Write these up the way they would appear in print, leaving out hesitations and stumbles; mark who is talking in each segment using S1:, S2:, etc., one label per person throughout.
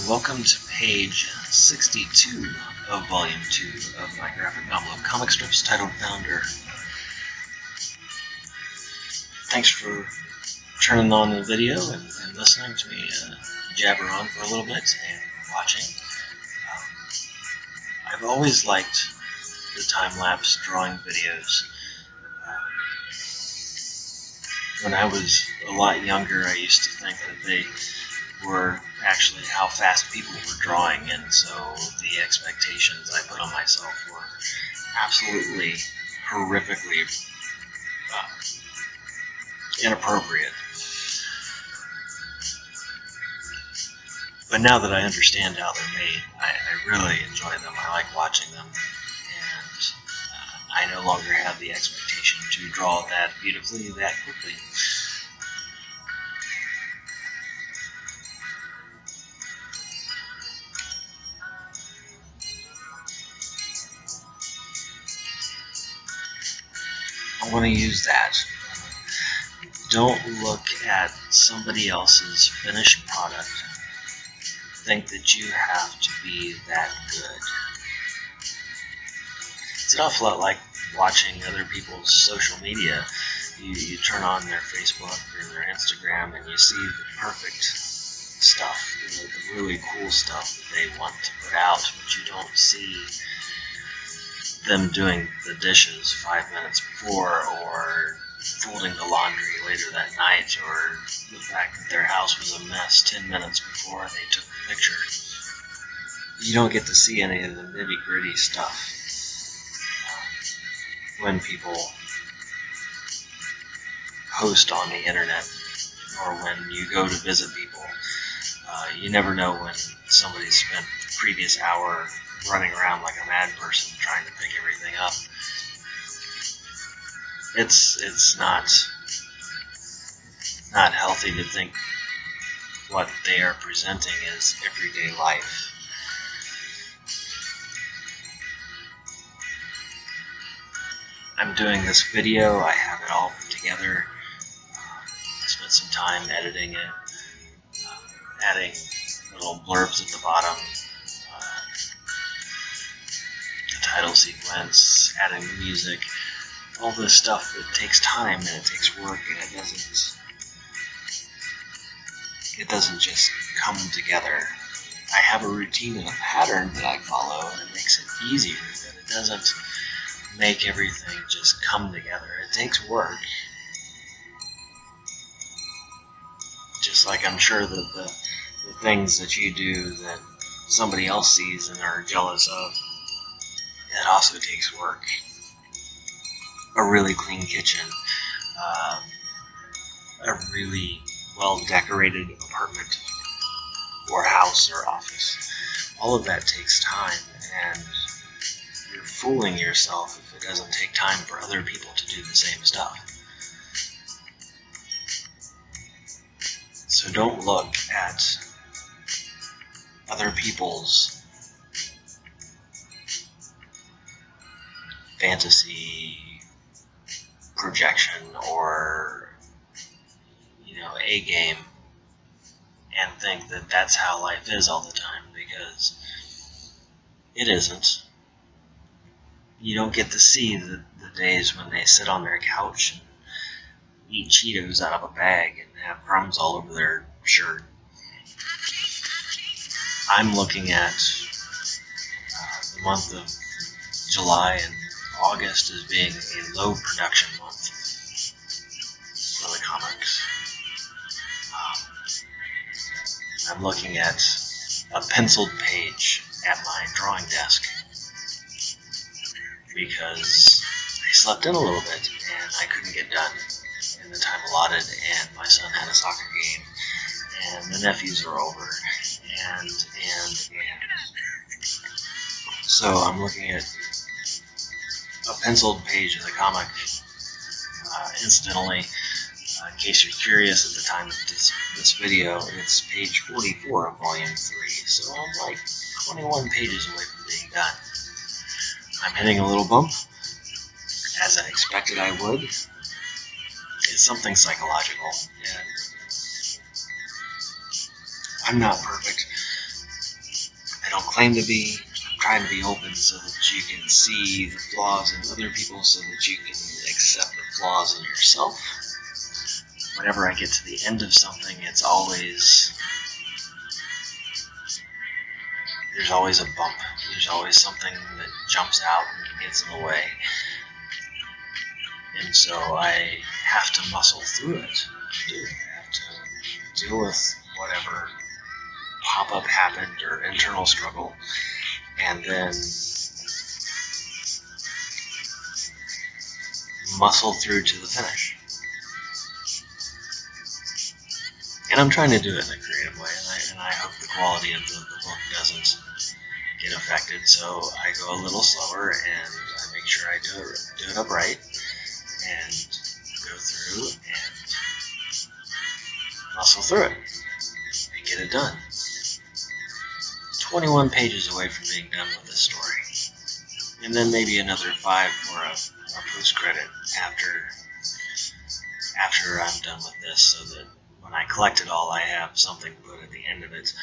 S1: Welcome to page 62 of volume 2 of my graphic novel of comic strips titled Founder. Thanks for turning on the video and listening to me jabber on for a little bit and watching. I've always liked the time-lapse drawing videos. When I was a lot younger, I used to think that they were actually how fast people were drawing, and so the expectations I put on myself were absolutely horrifically inappropriate. But now that I understand how they're made, I really enjoy them. I like watching them, and I no longer have the expectation to draw that beautifully that quickly. I want to use that. Don't look at somebody else's finished product. Think that you have to be that good. It's an awful lot like watching other people's social media. You turn on their Facebook or their Instagram and you see the perfect stuff, the really cool stuff that they want to put out, but you don't see them doing the dishes 5 minutes before, or folding the laundry later that night, or the fact that their house was a mess 10 minutes before they took the picture. You don't get to see any of the nitty-gritty stuff when people post on the internet or when you go to visit people. You never know when somebody spent the previous hour running around like a mad person trying to pick everything up. It's not healthy to think what they are presenting is everyday life. I'm doing this video. I have it all put together. I spent some time editing it, adding little blurbs at the bottom, the title sequence, adding the music, all this stuff. It takes time and it takes work, and it doesn't just come together. I have a routine and a pattern that I follow, and it makes it easier, but it doesn't make everything just come together. It takes work. Just like I'm sure that the things that you do that somebody else sees and are jealous of, it also takes work. A really clean kitchen, a really well-decorated apartment or house or office. All of that takes time, and you're fooling yourself if it doesn't take time for other people to do the same stuff. So don't look at other people's fantasy projection or A game and think that that's how life is all the time, because it isn't. You don't get to see the days when they sit on their couch and eat Cheetos out of a bag and have crumbs all over their shirt. I'm looking at the month of July and August as being a low production month for the comics. I'm looking at a penciled page at my drawing desk because I slept in a little bit and I couldn't get done in the time allotted, and my son had a soccer game, and the nephews are over, and so I'm looking at a penciled page of the comic. Incidentally, in case you're curious, at the time of this video, it's page 44 of volume 3, so I'm like 21 pages away from being done. I'm hitting a little bump, as I expected I would. It's something psychological, and I'm not perfect. trying to be open so that you can see the flaws in other people, so that you can accept the flaws in yourself. Whenever I get to the end of something, there's always a bump. There's always something that jumps out and gets in the way. And so I have to muscle through it. I have to deal with whatever pop-up happened or internal struggle, and then muscle through to the finish. And I'm trying to do it in a creative way, and I hope the quality of the book doesn't get affected. So I go a little slower, and I make sure I do it upright, and go through and muscle through it and get it done. 21 pages away from being done with this story, and then maybe another 5 for a post-credit after I'm done with this, so that when I collect it all, I have something to put at the end of it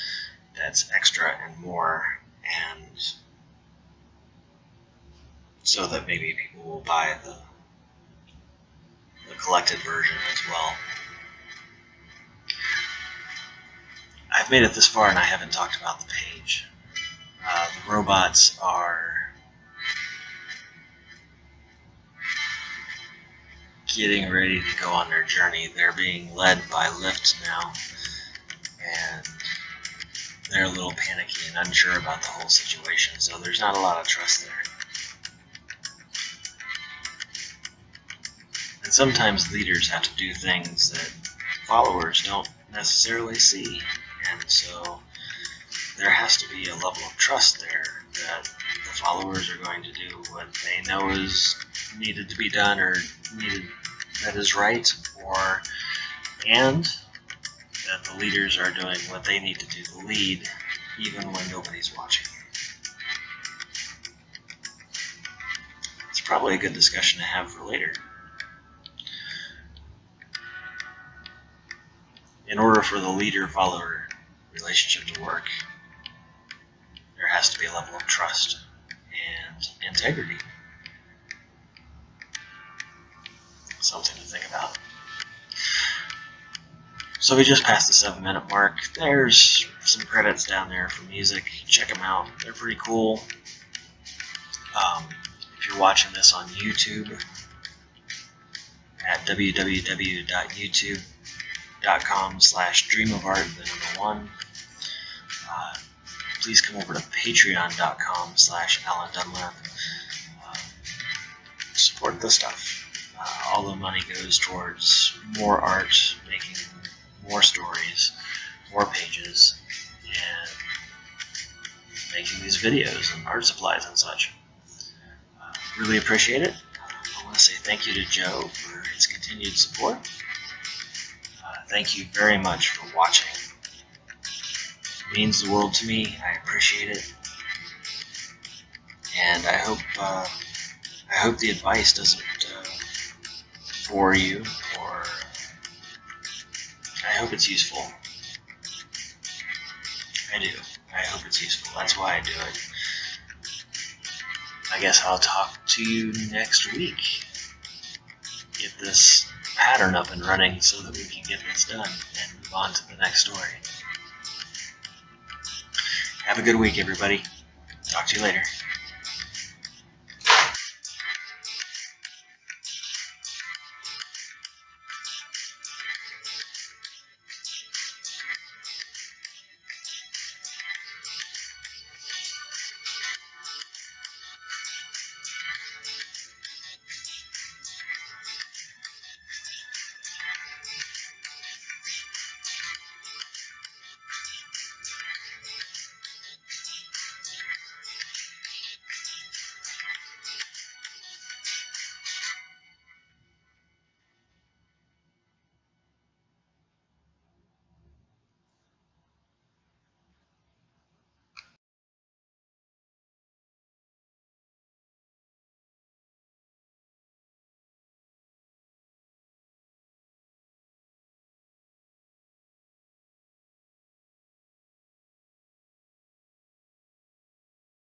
S1: that's extra and more, and so that maybe people will buy the collected version as well. I've made it this far and I haven't talked about the page. The robots are getting ready to go on their journey. They're being led by Lyft now, and they're a little panicky and unsure about the whole situation, so there's not a lot of trust there. And sometimes leaders have to do things that followers don't necessarily see, and so there has to be a level of trust there that the followers are going to do what they know is needed to be done, or that is right, and that the leaders are doing what they need to do to lead, even when nobody's watching. It's probably a good discussion to have for later. In order for the leader-follower relationship to work, there has to be a level of trust and integrity. Something to think about. So we just passed the 7-minute mark. There's some credits down there for music. Check them out. They're pretty cool. If you're watching this on YouTube, at www.youtube.com/dreamofart1, please come over to patreon.com/Alan Dunlap. Support the stuff. All the money goes towards more art, making more stories, more pages, and making these videos and art supplies and such. Really appreciate it. I want to say thank you to Joe for his continued support. Thank you very much for watching. It means the world to me. I appreciate it, and I hope the advice doesn't bore you, or I hope it's useful. I do. I hope it's useful. That's why I do it. I guess I'll talk to you next week. Get this pattern up and running so that we can get this done and move on to the next story. Have a good week, everybody. Talk to you later.